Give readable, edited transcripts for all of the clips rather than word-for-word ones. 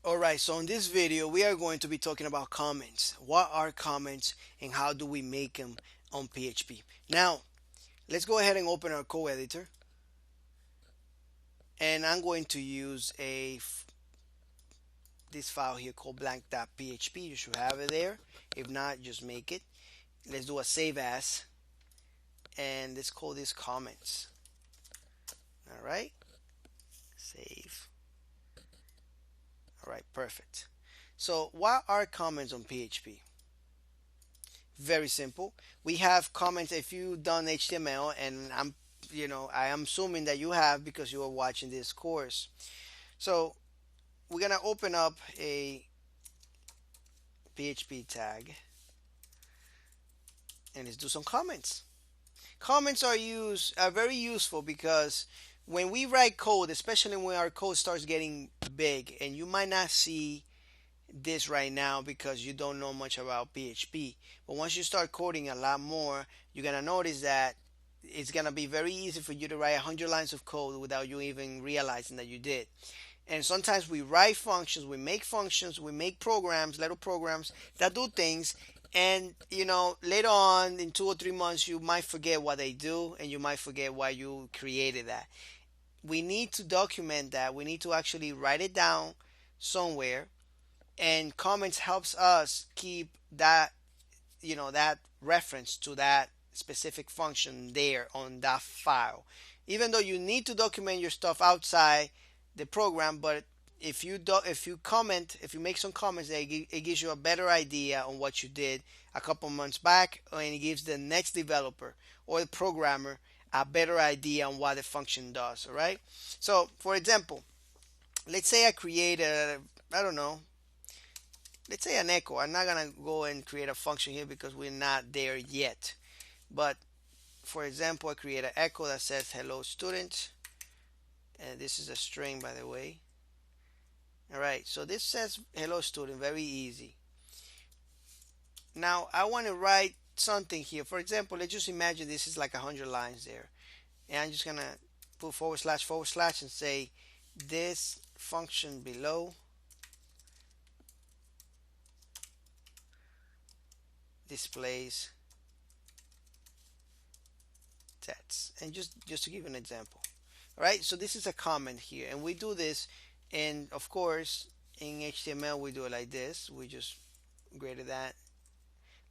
Alright, so in this video we are going to be talking about comments. What are comments and how do we make them on PHP? Now, let's go ahead and open our code editor, and I'm going to use this file here called blank.php. You should have it there. If not, just make it. Let's do a save as, and let's call this comments. Alright, save. Alright, perfect. So what are comments on PHP? Very simple. We have comments if you've done HTML, and I am assuming that you have because you are watching this course. So we're gonna open up a PHP tag and let's do some comments. Comments are very useful because when we write code, especially when our code starts getting big, and you might not see this right now because you don't know much about PHP, but once you start coding a lot more, you're gonna notice that it's gonna be very easy for you to write 100 lines of code without you even realizing that you did. And sometimes we write functions, we make programs, little programs that do things, and later on in 2 or 3 months you might forget what they do, and you might forget why you created that. We need to document that. We need to actually write it down somewhere, and comments helps us keep that that reference to that specific function there on that file, even though you need to document your stuff outside the program. But if you make some comments, it gives you a better idea on what you did a couple months back, and it gives the next developer or the programmer a better idea on what the function does. All right, so for example, let's say I create a, I don't know, let's say an echo. I'm not gonna go and create a function here because we're not there yet. But for example, I create an echo that says hello student, and this is a string, by the way. All right, so this says hello student, very easy. Now I want to write something here. For example, let's just imagine this is like 100 lines there, and I'm just gonna put // and say this function below displays text, and just to give you an example. All right, so this is a comment here, and we do this, and of course in HTML we do it like this. We just greater than,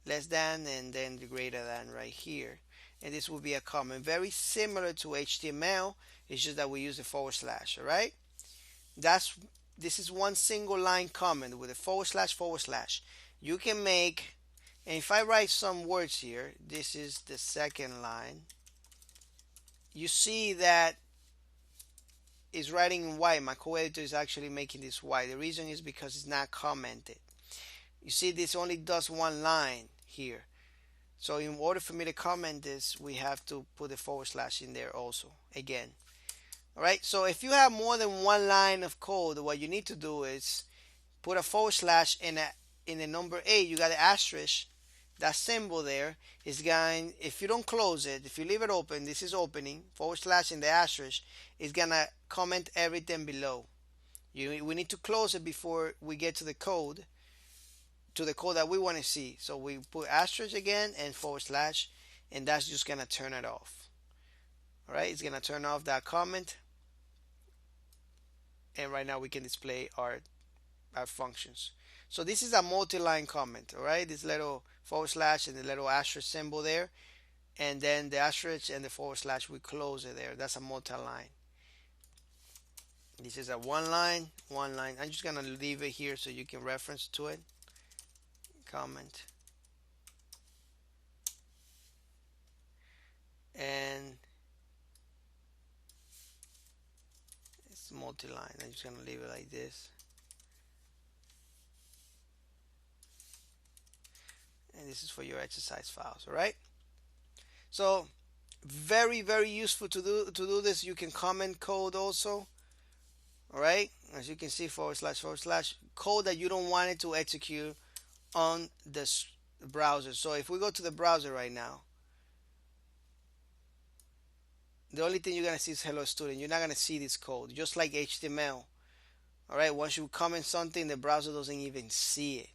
less than, and then the greater than right here, and this will be a comment very similar to HTML. It's just that we use the // all right. This is one single line comment with a // you can make. And if I write some words here, this is the second line. You see that it's writing in white. My co-editor is actually making this white. The reason is because it's not commented. You see, this only does one line here. So in order for me to comment this, we have to put the / in there also again. All right, so if you have more than one line of code, what you need to do is put a / in the number 8. You got an asterisk. That symbol there is going, if you don't close it, if you leave it open, this is opening, / in the asterisk is gonna comment everything below. We need to close it before we get to the code that we want to see. So we put asterisk again and /, and that's just gonna turn it off. All right, it's gonna turn off that comment, and right now we can display our functions. So this is a multi-line comment. All right, this little / and the little asterisk symbol there, and then the asterisk and the / we close it there. That's a multi-line. This is a one line. I'm just gonna leave it here so you can reference to it. Comment, and it's multi-line. I'm just gonna leave it like this. And this is for your exercise files. All right, so very useful to do this. You can comment code also. All right, as you can see, // code that you don't want it to execute on the browser. So if we go to the browser right now, the only thing you're gonna see is hello student. You're not gonna see this code, just like HTML. All right, once you comment something, the browser doesn't even see it.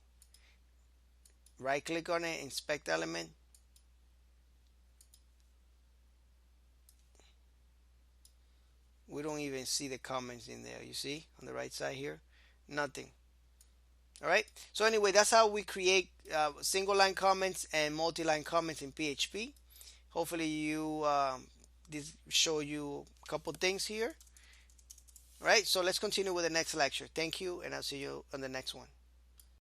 Right click on it, inspect element. We don't even see the comments in there. You see on the right side here, nothing. All right, so anyway, that's how we create single line comments and multi-line comments in PHP. Hopefully you this show you a couple things here. All right, so let's continue with the next lecture. Thank you, and I'll see you on the next one.